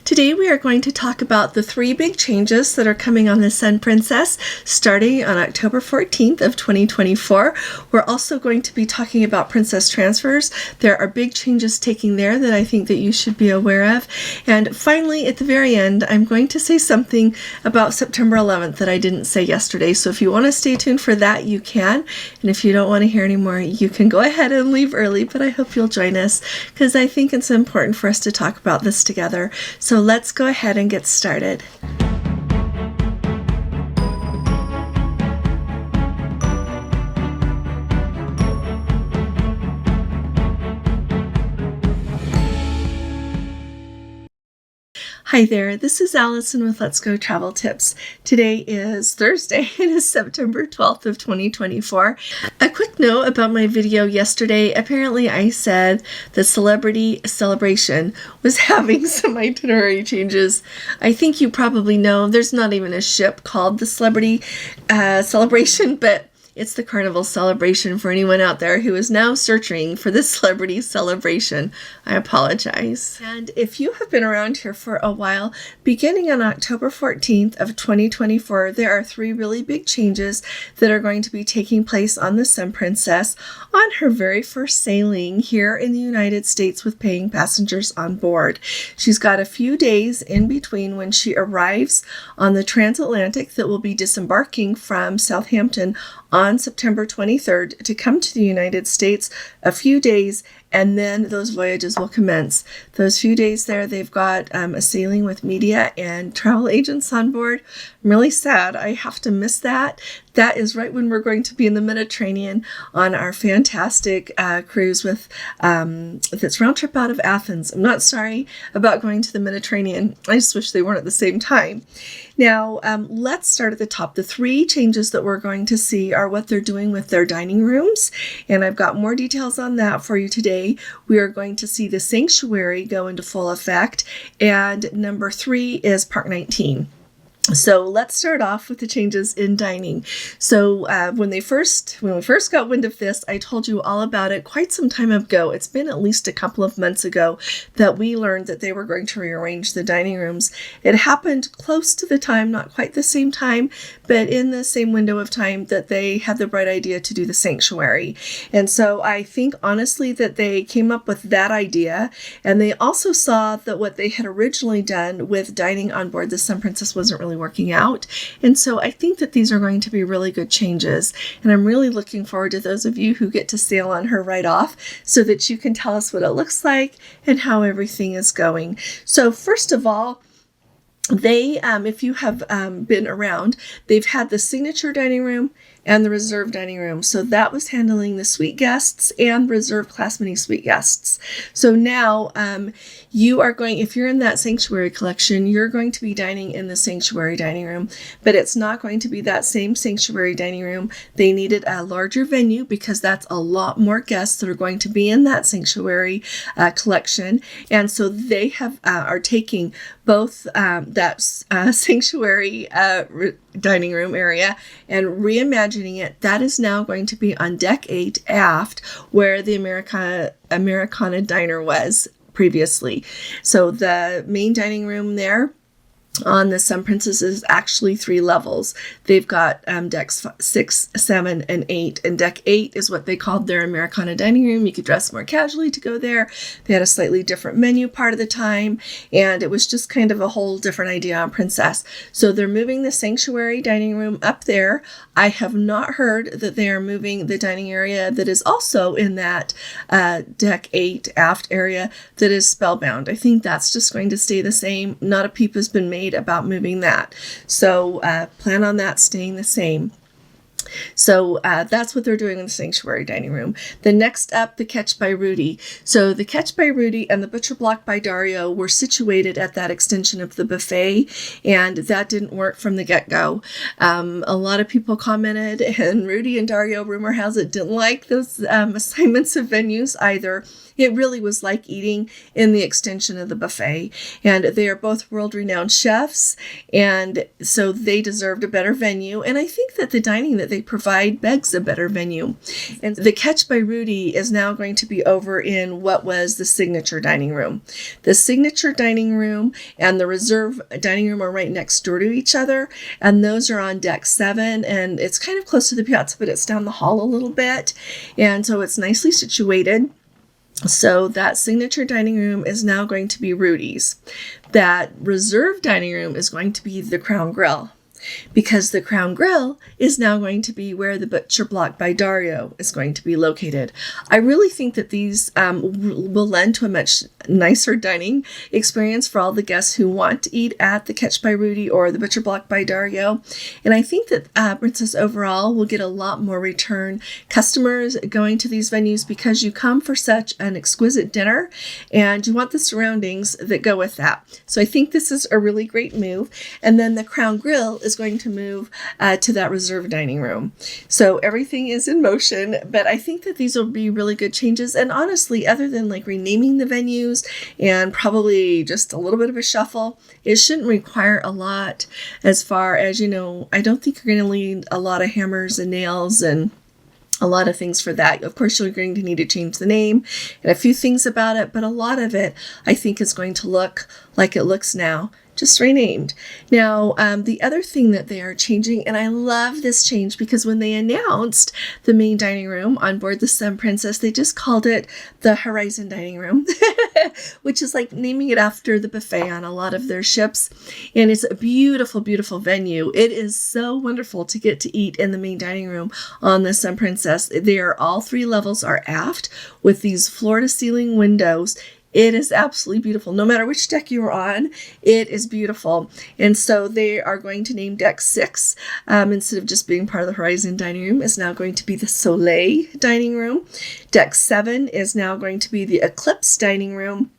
Today we are going to talk about the 3 big changes that are coming on the Sun Princess starting on October 14th of 2024. We're also going to be talking about princess transfers. There are big changes taking there that I think that you should be aware of. And finally, at the very end, I'm going to say something about September 11th that I didn't say yesterday. So if you want to stay tuned for that, you can. And if you don't want to hear anymore, you can go ahead and leave early, but I hope you'll join us because I think it's important for us to talk about this together. So let's go ahead and get started. Hi there, this is Allison with Let's Go Travel Tips. Today is Thursday, it is September 12th of 2024. A quick note about my video yesterday. Apparently I said the Celebrity Celebration was having some itinerary changes. I think you probably know there's not even a ship called the Celebrity Celebration, but it's the Carnival Celebration for anyone out there who is now searching for the Celebrity Celebration. I apologize. And if you have been around here for a while, beginning on October 14th of 2024, there are 3 really big changes that are going to be taking place on the Sun Princess on her very first sailing here in the United States with paying passengers on board. She's got a few days in between when she arrives on the Transatlantic that will be disembarking from Southampton on September 23rd to come to the United States, a few days, and then those voyages will commence. Those few days there, they've got a sailing with media and travel agents on board. I'm really sad. I have to miss that. That is right when we're going to be in the Mediterranean on our fantastic cruise with this round trip out of Athens. I'm not sorry about going to the Mediterranean. I just wish they weren't at the same time. Now, let's start at the top. The 3 changes that we're going to see are what they're doing with their dining rooms, and I've got more details on that for you today. We are going to see the sanctuary go into full effect, and number 3 is Park 19. So let's start off with the changes in dining. So when we first got wind of this, I told you all about it quite some time ago. It's been at least a couple of months ago that we learned that they were going to rearrange the dining rooms. It happened close to the time, not quite the same time, but in the same window of time that they had the bright idea to do the sanctuary. And so I think honestly that they came up with that idea, and they also saw that what they had originally done with dining on board the Sun Princess wasn't really working out. And so I think that these are going to be really good changes. And I'm really looking forward to those of you who get to sail on her right off so that you can tell us what it looks like and how everything is going. So first of all, they, if you have been around, they've had the signature dining room and the reserve dining room. So that was handling the suite guests and reserve class mini suite guests. So now you are going, if you're in that sanctuary collection, you're going to be dining in the sanctuary dining room, but it's not going to be that same sanctuary dining room. They needed a larger venue because that's a lot more guests that are going to be in that sanctuary collection. And so they have are taking both that sanctuary dining room area and reimagining it. That is now going to be on deck 8 aft where the Americana diner was previously. So the main dining room there on the Sun Princess is actually 3 levels. They've got decks 6, 7, and 8. And deck 8 is what they called their Americana dining room. You could dress more casually to go there. They had a slightly different menu part of the time, and it was just kind of a whole different idea on Princess. So they're moving the sanctuary dining room up there. I have not heard that they are moving the dining area that is also in that deck 8 aft area that is spellbound. I think that's just going to stay the same. Not a peep has been made about moving that. So plan on that staying the same. So that's what they're doing in the sanctuary dining room. The next up, the Catch by Rudy. So the Catch by Rudy and the Butcher Block by Dario were situated at that extension of the buffet, and that didn't work from the get-go. A lot of people commented, and Rudy and Dario, rumor has it, didn't like those assignments of venues either. It really was like eating in the extension of the buffet. And they are both world-renowned chefs, and so they deserved a better venue. And I think that the dining that they provide begs a better venue. And the Catch by Rudy is now going to be over in what was the signature dining room. The signature dining room and the reserve dining room are right next door to each other, and those are on deck 7, and it's kind of close to the piazza, but it's down the hall a little bit, and so it's nicely situated. So that signature dining room is now going to be Rudy's. That reserve dining room is going to be the Crown Grill, because the Crown Grill is now going to be where the Butcher Block by Dario is going to be located. I really think that these will lend to a much nicer dining experience for all the guests who want to eat at the Catch by Rudy or the Butcher Block by Dario. And I think that Princess overall will get a lot more return customers going to these venues, because you come for such an exquisite dinner and you want the surroundings that go with that. So I think this is a really great move. And then the Crown Grill is going to move to that reserve dining room. So everything is in motion, but I think that these will be really good changes. And honestly, other than like renaming the venues and probably just a little bit of a shuffle, it shouldn't require a lot as far as, I don't think you're going to need a lot of hammers and nails and a lot of things for that. Of course, you're going to need to change the name and a few things about it, but a lot of it, I think, is going to look like it looks now, just renamed. Now, the other thing that they are changing, and I love this change, because when they announced the main dining room on board the Sun Princess, they just called it the Horizon Dining Room, which is like naming it after the buffet on a lot of their ships. And it's a beautiful, beautiful venue. It is so wonderful to get to eat in the main dining room on the Sun Princess. All 3 levels are aft with these floor-to-ceiling windows. It is absolutely beautiful. No matter which deck you're on, it is beautiful. And so they are going to name deck 6, instead of just being part of the Horizon Dining Room, is now going to be the Soleil Dining Room. Deck 7 is now going to be the Eclipse Dining Room.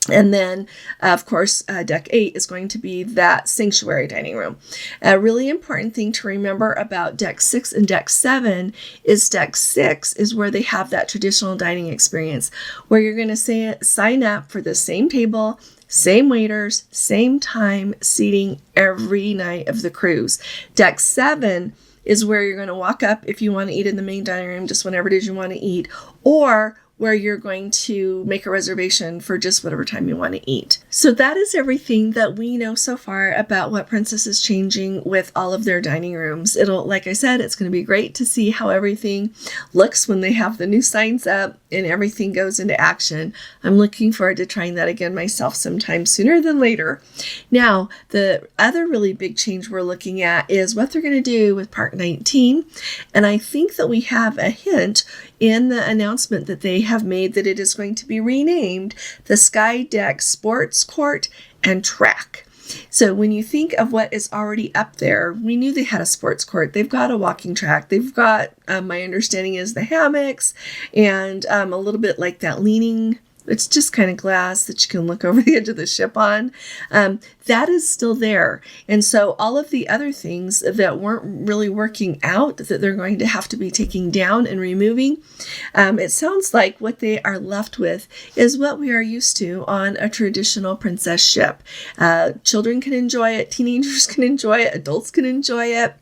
And then, of course, deck 8 is going to be that Sanctuary Dining Room. A really important thing to remember about deck 6 and deck 7 is deck 6 is where they have that traditional dining experience, where you're going to sign up for the same table, same waiters, same time seating every night of the cruise. Deck 7 is where you're going to walk up if you want to eat in the main dining room, just whenever it is you want to eat, or where you're going to make a reservation for just whatever time you want to eat. So that is everything that we know so far about what Princess is changing with all of their dining rooms. Like I said, it's going to be great to see how everything looks when they have the new signs up and everything goes into action. I'm looking forward to trying that again myself sometime sooner than later. Now, the other really big change we're looking at is what they're going to do with Park 19. And I think that we have a hint in the announcement that they have made that it is going to be renamed the Sky Deck Sports Court and Track. So when you think of what is already up there, we knew they had a sports court. They've got a walking track. They've got, my understanding is, the hammocks and a little bit like that leaning. It's just kind of glass that you can look over the edge of the ship on. That is still there. And so all of the other things that weren't really working out, that they're going to have to be taking down and removing, it sounds like what they are left with is what we are used to on a traditional princess ship. Children can enjoy it, teenagers can enjoy it, adults can enjoy it.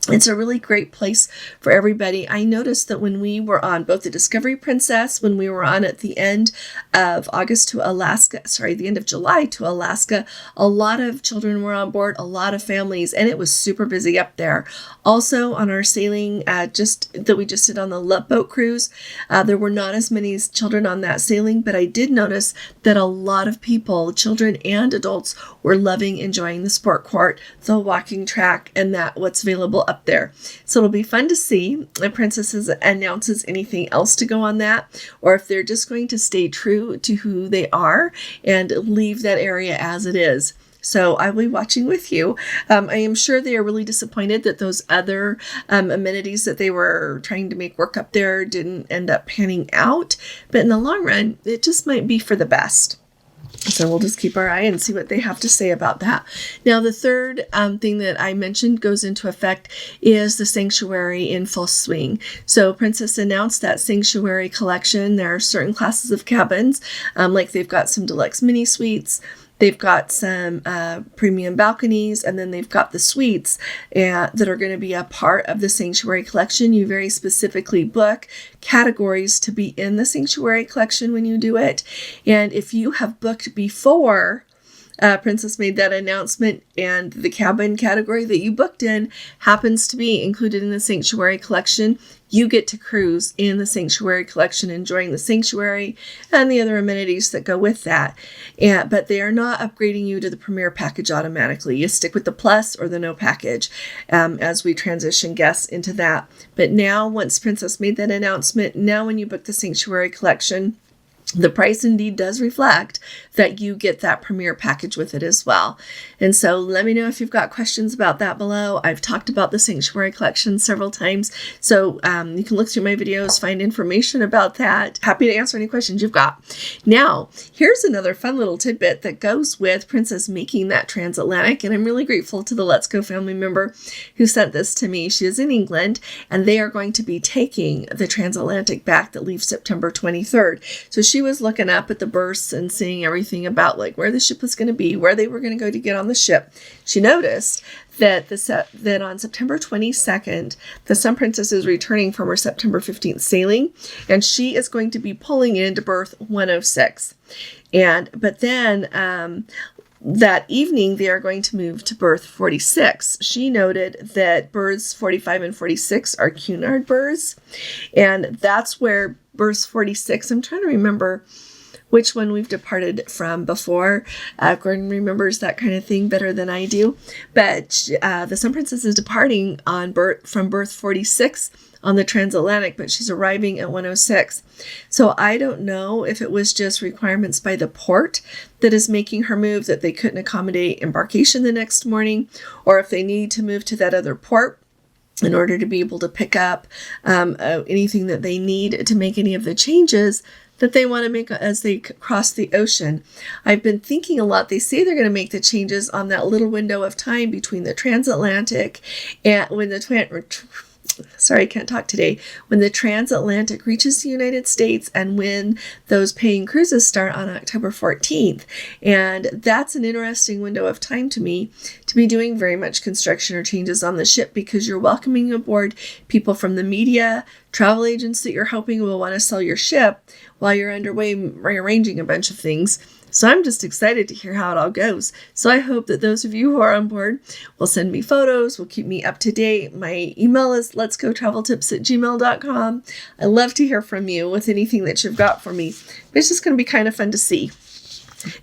It's a really great place for everybody. I noticed that when we were on both the Discovery Princess, when we were on at the end of the end of July to Alaska, a lot of children were on board, a lot of families, and it was super busy up there. Also on our sailing, that we just did on the Love Boat cruise, there were not as many children on that sailing, but I did notice that a lot of people, children and adults, were loving enjoying the sport court, the walking track, and what's available up there. So it'll be fun to see if Princess announces anything else to go on that, or if they're just going to stay true to who they are and leave that area as it is. So I will be watching with you. I am sure they are really disappointed that those other amenities that they were trying to make work up there didn't end up panning out. But in the long run, it just might be for the best. So we'll just keep our eye and see what they have to say about that. Now, the third thing that I mentioned goes into effect is the sanctuary in full swing. So Princess announced that sanctuary collection. There are certain classes of cabins, like they've got some deluxe mini suites. They've got some premium balconies, and then they've got the suites that are going to be a part of the sanctuary collection. You very specifically book categories to be in the sanctuary collection when you do it. And if you have booked before, Princess made that announcement, and the cabin category that you booked in happens to be included in the sanctuary collection, you get to cruise in the sanctuary collection, enjoying the sanctuary and the other amenities that go with that. But they are not upgrading you to the premier package automatically. You stick with the plus or the no package as we transition guests into that. But now, once Princess made that announcement, now when you book the sanctuary collection, the price indeed does reflect that you get that premier package with it as well. And so let me know if you've got questions about that below. I've talked about the sanctuary collection several times, so you can look through my videos, find information about that. Happy to answer any questions you've got. Now, here's another fun little tidbit that goes with Princess making that transatlantic, and I'm really grateful to the Let's Go family member who sent this to me. She is in England, and they are going to be taking the transatlantic back that leaves September 23rd. So she was looking up at the berths and seeing everything about like where the ship was going to be, where they were going to go to get on the ship. She noticed that that on September 22nd, the Sun Princess is returning from her September 15th sailing, and she is going to be pulling into berth 106. But then that evening, they are going to move to berth 46. She noted that berths 45 and 46 are Cunard berths, and that's where berth 46, I'm trying to remember which one we've departed from before. Gordon remembers that kind of thing better than I do. But the Sun Princess is departing from berth 46 on the Transatlantic, but she's arriving at 106. So I don't know if it was just requirements by the port that is making her move, that they couldn't accommodate embarkation the next morning, or if they need to move to that other port in order to be able to pick up anything that they need to make any of the changes that they want to make as they cross the ocean. I've been thinking a lot. They say they're going to make the changes on that little window of time between the Transatlantic and when I can't talk today. When the Transatlantic reaches the United States and when those paying cruises start on October 14th. And that's an interesting window of time to me to be doing very much construction or changes on the ship, because you're welcoming aboard people from the media, travel agents that you're hoping will want to sell your ship while you're underway rearranging a bunch of things. So I'm just excited to hear how it all goes. So I hope that those of you who are on board will send me photos, will keep me up to date. My email is letsgotraveltips@gmail.com. I love to hear from you with anything that you've got for me. But it's just going to be kind of fun to see.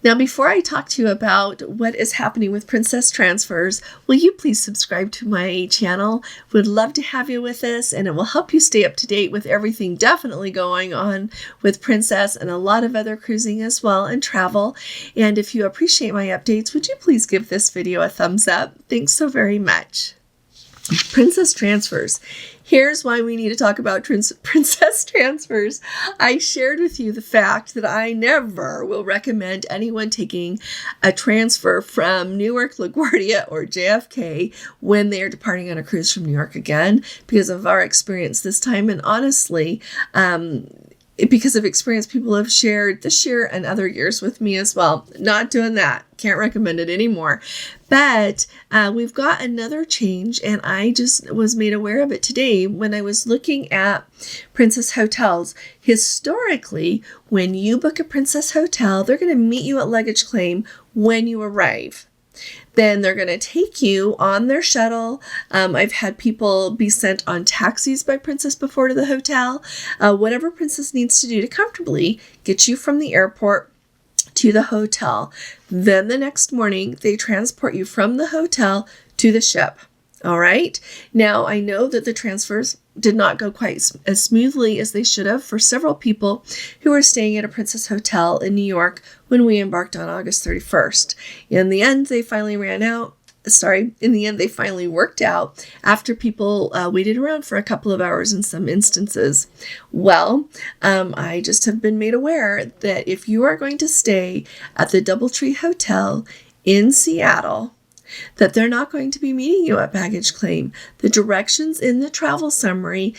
Now, before I talk to you about what is happening with Princess transfers, will you please subscribe to my channel? Would love to have you with us, and it will help you stay up to date with everything definitely going on with Princess and a lot of other cruising as well and travel. And if you appreciate my updates, would you please give this video a thumbs up? Thanks so very much. Princess transfers. Here's why we need to talk about princess transfers. I shared with you the fact that I never will recommend anyone taking a transfer from Newark, LaGuardia, or JFK when they are departing on a cruise from New York again, because of our experience this time. And honestly, because of experience people have shared this year and other years with me as well. Not doing that. Can't recommend it anymore. But we've got another change, and I just was made aware of it today when I was looking at Princess hotels. Historically, when you book a Princess hotel, they're going to meet you at luggage claim when you arrive. Then they're going to take you on their shuttle. I've had people be sent on taxis by Princess before to the hotel. Whatever Princess needs to do to comfortably get you from the airport to the hotel. Then the next morning, they transport you from the hotel to the ship. All right. Now, I know that the transfers did not go quite as smoothly as they should have for several people who were staying at a Princess hotel in New York when we embarked on August 31st. In the end, they finally ran out. in the end, they finally worked out after people waited around for a couple of hours in some instances. Well, I just have been made aware that if you are going to stay at the DoubleTree Hotel in Seattle, that they're not going to be meeting you at baggage claim. The directions in the travel summary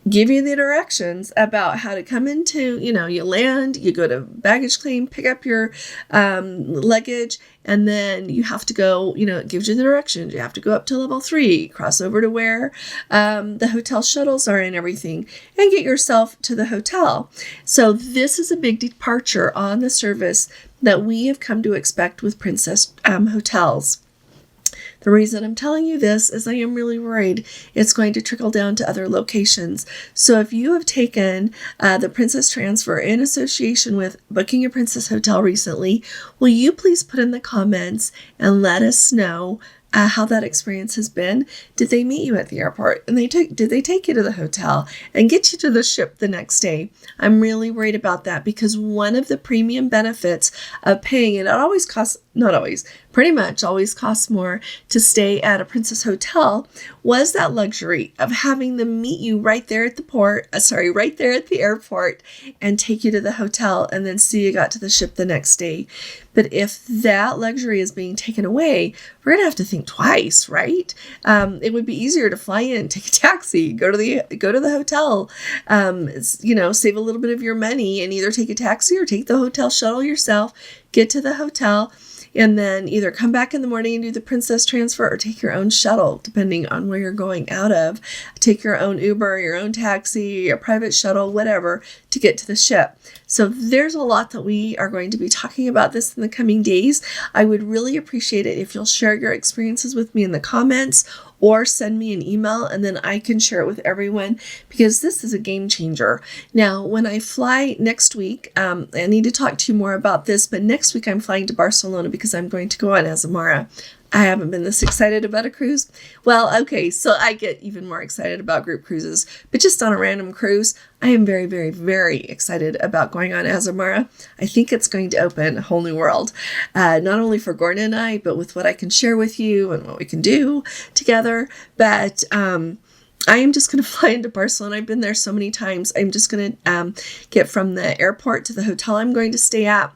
give you the directions about how to come into, you land, you go to baggage claim, pick up your luggage, and then you have to go, it gives you the directions. You have to go up to level 3, cross over to where the hotel shuttles are and everything, and get yourself to the hotel. So this is a big departure on the service that we have come to expect with Princess Hotels. The reason I'm telling you this is I am really worried it's going to trickle down to other locations. So if you have taken the Princess Transfer in association with booking a Princess Hotel recently, will you please put in the comments and let us know how that experience has been? Did they meet you at the airport? And did they take you to the hotel and get you to the ship the next day? I'm really worried about that because one of the premium benefits of paying, and pretty much always costs more to stay at a Princess Hotel, was that luxury of having them meet you right there at the airport and take you to the hotel and then see you got to the ship the next day. But if that luxury is being taken away, we're going to have to think twice, right? It would be easier to fly in, take a taxi, go to the hotel, save a little bit of your money and either take a taxi or take the hotel shuttle yourself, get to the hotel, and then either come back in the morning and do the Princess Transfer or take your own shuttle, depending on where you're going out of. Take your own Uber, your own taxi, your private shuttle, whatever, to get to the ship. So there's a lot that we are going to be talking about this in the coming days. I would really appreciate it if you'll share your experiences with me in the comments or send me an email and then I can share it with everyone because this is a game changer. Now, when I fly next week, I need to talk to you more about this, but next week I'm flying to Barcelona because I'm going to go on Azamara. I haven't been this excited about a cruise. Well, okay, so I get even more excited about group cruises, but just on a random cruise, I am very, very, very excited about going on Azamara. I think it's going to open a whole new world, not only for Gordon and I, but with what I can share with you and what we can do together. But I am just going to fly into Barcelona. I've been there so many times. I'm just going to get from the airport to the hotel I'm going to stay at.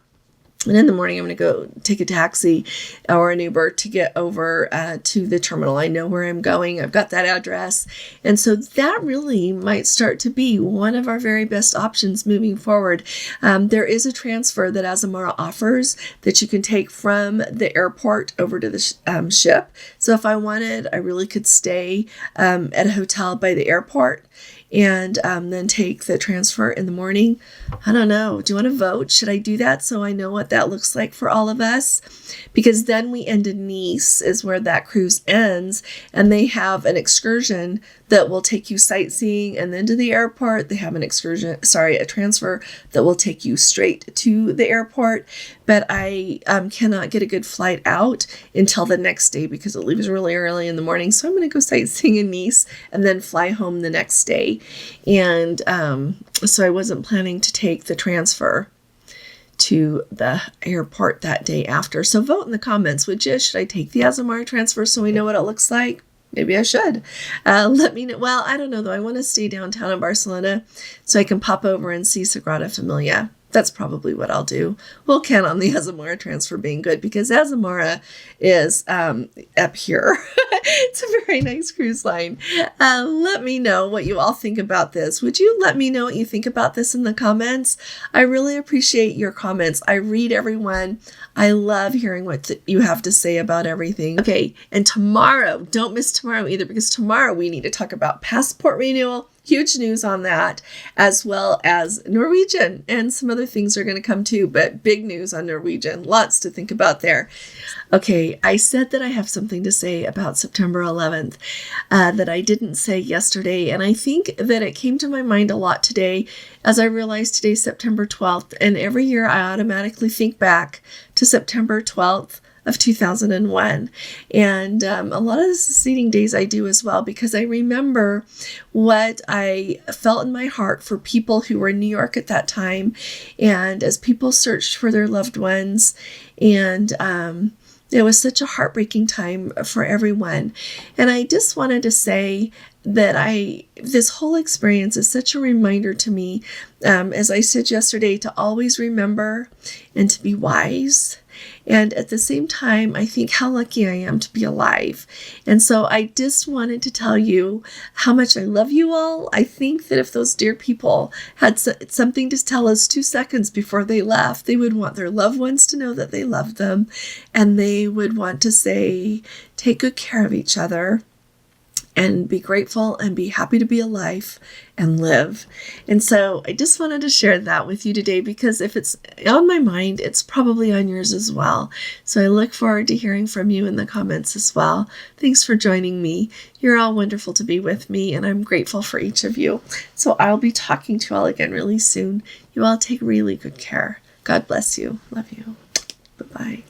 And in the morning, I'm going to go take a taxi or an Uber to get over to the terminal. I know where I'm going. I've got that address. And so that really might start to be one of our very best options moving forward. There is a transfer that Azamara offers that you can take from the airport over to the ship. So if I wanted, I really could stay at a hotel by the airport and then take the transfer in the morning. I don't know. Do you want to vote? Should I do that so I know what that looks like for all of us? Because then we end in Nice is where that cruise ends, and they have an excursion that will take you sightseeing and then to the airport. They have a transfer that will take you straight to the airport. But I cannot get a good flight out until the next day because it leaves really early in the morning. So I'm going to go sightseeing in Nice and then fly home the next day. And so I wasn't planning to take the transfer to the airport that day after. So vote in the comments, would you? Should I take the Azamara transfer so we know what it looks like? Maybe I should. Let me know. Well, I don't know, though. I want to stay downtown in Barcelona so I can pop over and see Sagrada Familia. That's probably what I'll do. We'll count on the Azamara transfer being good because Azamara is up here. It's a very nice cruise line. Let me know what you all think about this. Would you let me know what you think about this in the comments? I really appreciate your comments. I read everyone. I love hearing what you have to say about everything. Okay, and tomorrow, don't miss tomorrow either because tomorrow we need to talk about passport renewal. Huge news on that, as well as Norwegian, and some other things are going to come too, but big news on Norwegian. Lots to think about there. Okay, I said that I have something to say about September 11th that I didn't say yesterday, and I think that it came to my mind a lot today as I realized today's September 12th, and every year I automatically think back to September 12th of 2001. And a lot of the succeeding days I do as well, because I remember what I felt in my heart for people who were in New York at that time, and as people searched for their loved ones. And it was such a heartbreaking time for everyone. And I just wanted to say that this whole experience is such a reminder to me, as I said yesterday, to always remember and to be wise. And at the same time, I think how lucky I am to be alive. And so I just wanted to tell you how much I love you all. I think that if those dear people had something to tell us 2 seconds before they left, they would want their loved ones to know that they love them. And they would want to say, take good care of each other, and be grateful and be happy to be alive and live. And so I just wanted to share that with you today, because if it's on my mind, it's probably on yours as well. So I look forward to hearing from you in the comments as well. Thanks for joining me. You're all wonderful to be with me, and I'm grateful for each of you. So I'll be talking to you all again really soon. You all take really good care. God bless you. Love you. Bye-bye.